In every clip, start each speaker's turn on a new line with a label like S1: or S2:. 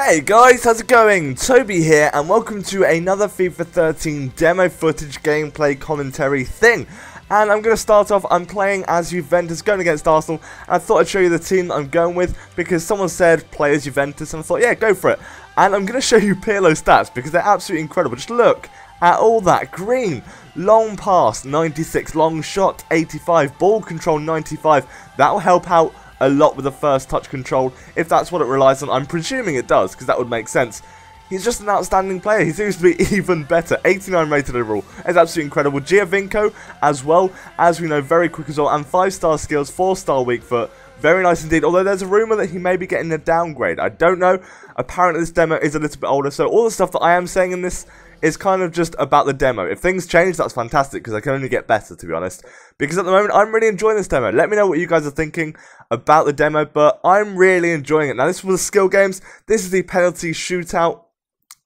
S1: Hey guys, how's it going? Toby here, and welcome to another FIFA 13 demo footage gameplay commentary thing. And I'm going to start off, I'm playing as Juventus, going against Arsenal, and I thought I'd show you the team that I'm going with, because someone said play as Juventus, and I thought, yeah, go for it. And I'm going to show you Pirlo's stats, because they're absolutely incredible. Just look at all that. Green, long pass, 96, long shot, 85, ball control, 95. That will help out a lot with the first touch control, if that's what it relies on. I'm presuming it does, because that would make sense. He's just an outstanding player. He seems to be even better. 89 rated overall. It's absolutely incredible. Giovinco as well, as we know, very quick as well, and 5-star skills, 4-star weak foot. Very nice indeed, although there's a rumour that he may be getting a downgrade. I don't know. Apparently this demo is a little bit older, so all the stuff that I am saying in this is kind of just about the demo. If things change, that's fantastic, because I can only get better, to be honest. Because at the moment, I'm really enjoying this demo. Let me know what you guys are thinking about the demo, but I'm really enjoying it. Now, this was the skill games. This is the penalty shootout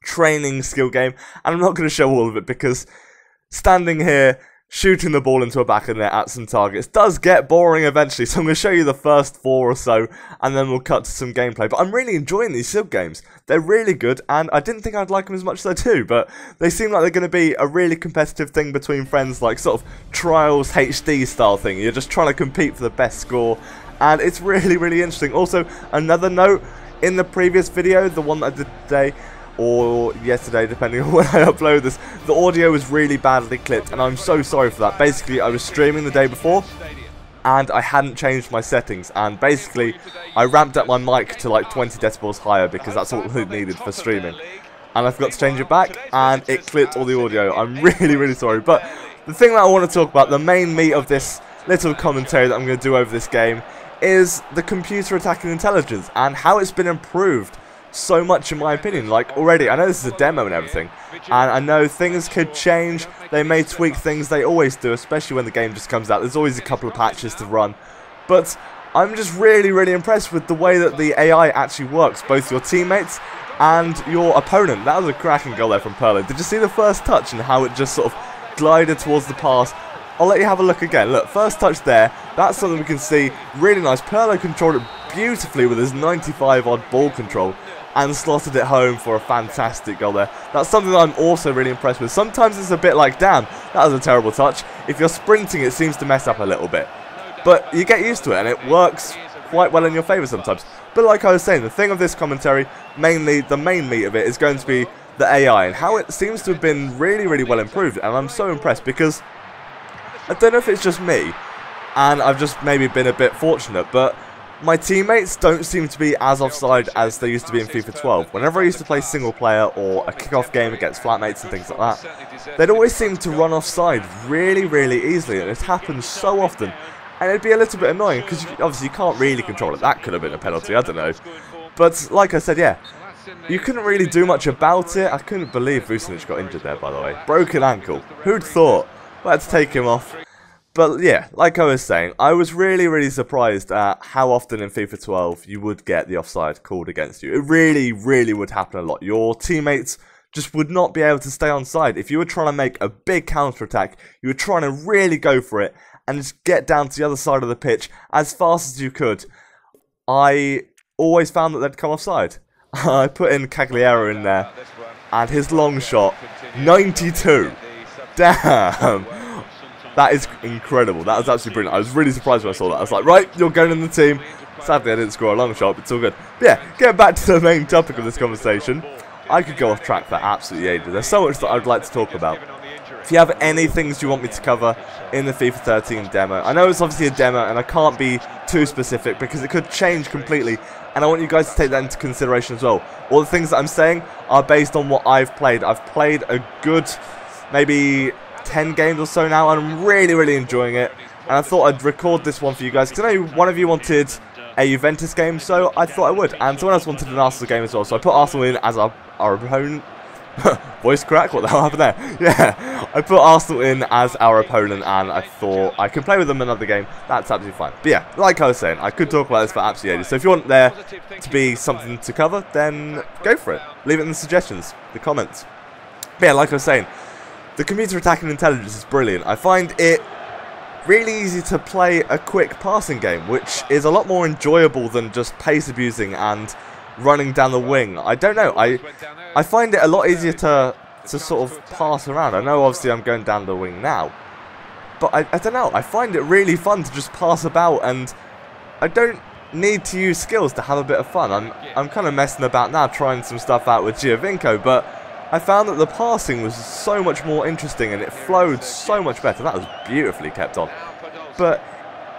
S1: training skill game, and I'm not going to show all of it, because standing here, shooting the ball into a back of the net at some targets does get boring eventually, so I'm going to show you the first 4 or so, and then we'll cut to some gameplay. But I'm really enjoying these skill games. They're really good, and I didn't think I'd like them as much as I do, but they seem like they're going to be a really competitive thing between friends, like sort of Trials HD style thing. You're just trying to compete for the best score, and it's really, really interesting. Also, another note, in the previous video, the one that I did today, or yesterday, depending on when I upload this, the audio was really badly clipped, and I'm so sorry for that. Basically, I was streaming the day before, and I hadn't changed my settings, and basically, I ramped up my mic to like 20 decibels higher, because that's all it needed for streaming. And I forgot to change it back, and it clipped all the audio. I'm really, really sorry. But the thing that I want to talk about, the main meat of this little commentary that I'm going to do over this game, is the computer attacking intelligence, and how it's been improved so much, in my opinion. Like, already, I know this is a demo and everything, and I know things could change. They may tweak things, they always do, especially when the game just comes out. There's always a couple of patches to run, but I'm just really, really impressed with the way that the AI actually works, both your teammates and your opponent. That was a cracking goal there from Pirlo. Did you see the first touch and how it just sort of glided towards the pass? I'll let you have a look again. Look, first touch there, that's something we can see. Really nice. Pirlo controlled it beautifully with his 95-odd ball control, and slotted it home for a fantastic goal there. That's something that I'm also really impressed with. Sometimes it's a bit like, damn, that was a terrible touch. If you're sprinting, it seems to mess up a little bit. But you get used to it, and it works quite well in your favour sometimes. But like I was saying, the thing of this commentary, mainly, the main meat of it, is going to be the AI, and how it seems to have been really, really well improved. And I'm so impressed, because I don't know if it's just me, and I've just maybe been a bit fortunate, but my teammates don't seem to be as offside as they used to be in FIFA 12. Whenever I used to play single player or a kickoff game against flatmates and things like that, they'd always seem to run offside really, really easily, and it happens so often. And it'd be a little bit annoying, because obviously you can't really control it. That could have been a penalty, I don't know. But like I said, yeah, you couldn't really do much about it. I couldn't believe Vucinic got injured there, by the way. Broken ankle. Who'd thought? I had to take him off. But yeah, like I was saying, I was really, really surprised at how often in FIFA 12 you would get the offside called against you. It really, really would happen a lot. Your teammates just would not be able to stay on side. If you were trying to make a big counter-attack, you were trying to really go for it and just get down to the other side of the pitch as fast as you could. I always found that they'd come offside. I put in Cagliari in there, and his long shot, 92. Damn. That is incredible. That was absolutely brilliant. I was really surprised when I saw that. I was like, right, you're going in the team. Sadly, I didn't score a long shot, but it's all good. But yeah, getting back to the main topic of this conversation, I could go off track for absolutely ages. There's so much that I would like to talk about. If you have any things you want me to cover in the FIFA 13 demo, I know it's obviously a demo, and I can't be too specific because it could change completely, and I want you guys to take that into consideration as well. All the things that I'm saying are based on what I've played. I've played a good, maybe 10 games or so now, and I'm really, really enjoying it. And I thought I'd record this one for you guys, because I know one of you wanted a Juventus game, so I thought I would. And someone else wanted an Arsenal game as well, so I put Arsenal in as our opponent. Voice crack? What the hell happened there? Yeah, I put Arsenal in as our opponent, and I thought I could play with them another game. That's absolutely fine. But yeah, like I was saying, I could talk about this for absolutely ages. So if you want there to be something to cover, then go for it. Leave it in the suggestions, the comments. But yeah, like I was saying, the computer attacking intelligence is brilliant. I find it really easy to play a quick passing game, which is a lot more enjoyable than just pace abusing and running down the wing. I don't know. I find it a lot easier to sort of pass around. I know obviously I'm going down the wing now, but I don't know. I find it really fun to just pass about, and I don't need to use skills to have a bit of fun. I'm kind of messing about now, trying some stuff out with Giovinco, but I found that the passing was so much more interesting and it flowed so much better. That was beautifully kept on. But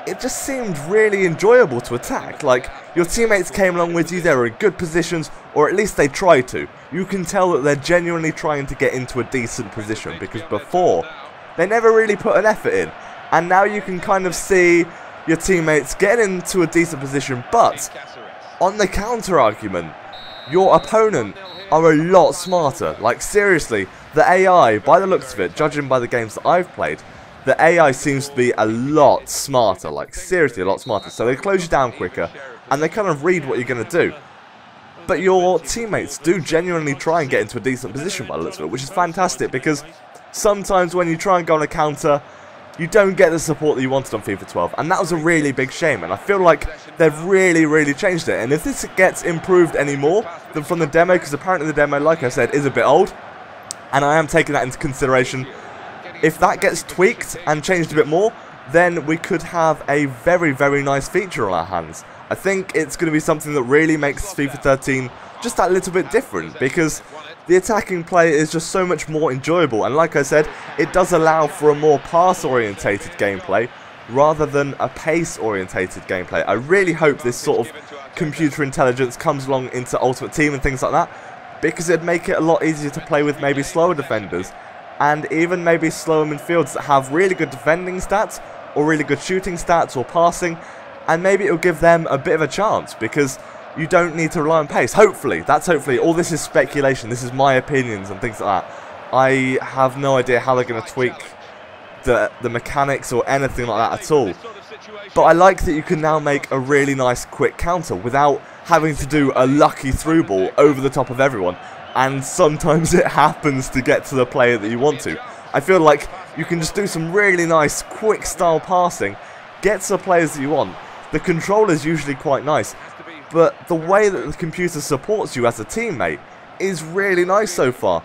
S1: it just seemed really enjoyable to attack. Like, your teammates came along with you, they were in good positions, or at least they tried to. You can tell that they're genuinely trying to get into a decent position, because before, they never really put an effort in. And now you can kind of see your teammates getting into a decent position, but on the counter argument, your opponent are a lot smarter. Like, seriously, the AI, by the looks of it, judging by the games that I've played, the AI seems to be a lot smarter, like seriously a lot smarter. So they close you down quicker and they kind of read what you're going to do. But your teammates do genuinely try and get into a decent position by the looks of it, which is fantastic, because sometimes when you try and go on a counter, you don't get the support that you wanted on FIFA 12, and that was a really big shame, and I feel like they've really changed it. And if this gets improved any more than from the demo, because apparently the demo, like I said, is a bit old, and I am taking that into consideration, if that gets tweaked and changed a bit more, then we could have a very nice feature on our hands. I think it's going to be something that really makes FIFA 13 just that little bit different, because the attacking play is just so much more enjoyable, and like I said, it does allow for a more pass-orientated gameplay rather than a pace-orientated gameplay. I really hope this sort of computer intelligence comes along into Ultimate Team and things like that, because it'd make it a lot easier to play with maybe slower defenders, and even maybe slower midfielders that have really good defending stats, or really good shooting stats, or passing, and maybe it'll give them a bit of a chance, because you don't need to rely on pace. Hopefully, that's hopefully. All this is speculation, this is my opinions and things like that. I have no idea how they're going to tweak the mechanics or anything like that at all. But I like that you can now make a really nice quick counter without having to do a lucky through ball over the top of everyone. And sometimes it happens to get to the player that you want to. I feel like you can just do some really nice quick style passing, get to the players that you want. The control is usually quite nice, but the way that the computer supports you as a teammate is really nice so far.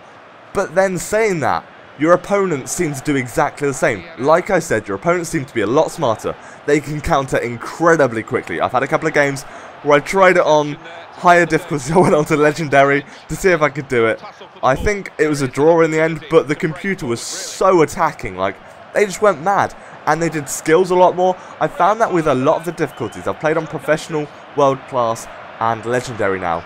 S1: But then saying that, your opponents seem to do exactly the same. Like I said, your opponents seem to be a lot smarter. They can counter incredibly quickly. I've had a couple of games where I tried it on higher difficulty. I went on to Legendary to see if I could do it. I think it was a draw in the end, but the computer was so attacking. Like, they just went mad. And they did skills a lot more. I found that with a lot of the difficulties. I've played on Professional, World Class, and Legendary now.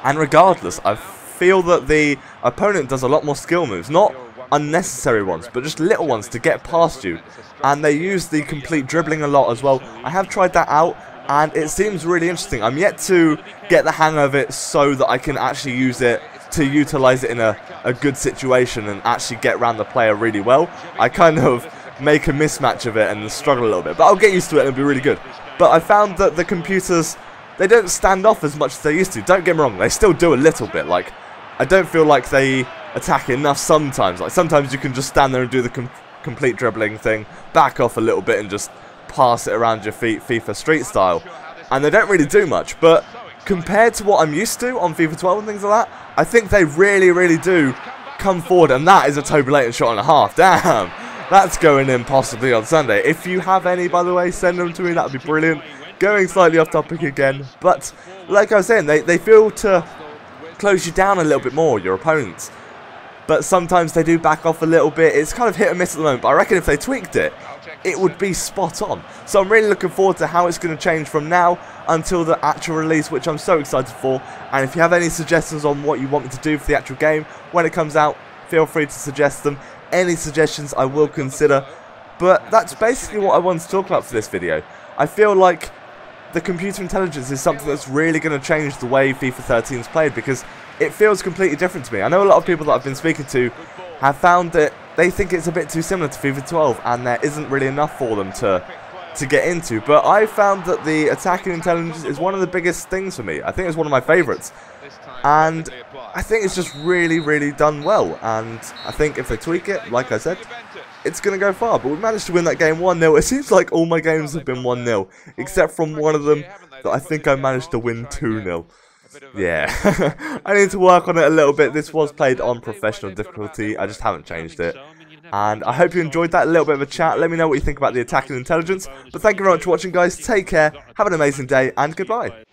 S1: And regardless, I feel that the opponent does a lot more skill moves. Not unnecessary ones, but just little ones to get past you. And they use the complete dribbling a lot as well. I have tried that out, and it seems really interesting. I'm yet to get the hang of it so that I can actually use it to utilize it in a good situation and actually get around the player really well. I kind of make a mismatch of it and struggle a little bit, but I'll get used to it and it'll be really good. But I found that the computers, they don't stand off as much as they used to. Don't get me wrong, they still do a little bit. Like, I don't feel like they attack enough sometimes. Like, sometimes you can just stand there and do the complete dribbling thing, back off a little bit and just pass it around your feet, FIFA Street style, and they don't really do much. But compared to what I'm used to on FIFA 12 and things like that, I think they really do come forward. And that is a Toby Layton shot and a half. Damn, that's going in possibly on Sunday. If you have any, by the way, send them to me, that would be brilliant. Going slightly off topic again, but like I was saying, they feel to close you down a little bit more, your opponents. But sometimes they do back off a little bit. It's kind of hit and miss at the moment, but I reckon if they tweaked it, it would be spot on. So I'm really looking forward to how it's going to change from now until the actual release, which I'm so excited for. And if you have any suggestions on what you want me to do for the actual game when it comes out, feel free to suggest them. Any suggestions I will consider. But that's basically what I wanted to talk about for this video. I feel like the computer intelligence is something that's really going to change the way FIFA 13 is played, because it feels completely different to me. I know a lot of people that I've been speaking to have found that they think it's a bit too similar to FIFA 12 and there isn't really enough for them to get into. But I found that the attacking intelligence is one of the biggest things for me. I think it's one of my favourites. And I think it's just really done well. And I think if they tweak it, like I said, it's going to go far. But we managed to win that game 1-0. It seems like all my games have been 1-0, except from one of them that I think I managed to win 2-0. Yeah, I need to work on it a little bit. This was played on professional difficulty. I just haven't changed it. And I hope you enjoyed that little bit of a chat. Let me know what you think about the attacking intelligence. But thank you very much for watching, guys. Take care. Have an amazing day, and goodbye.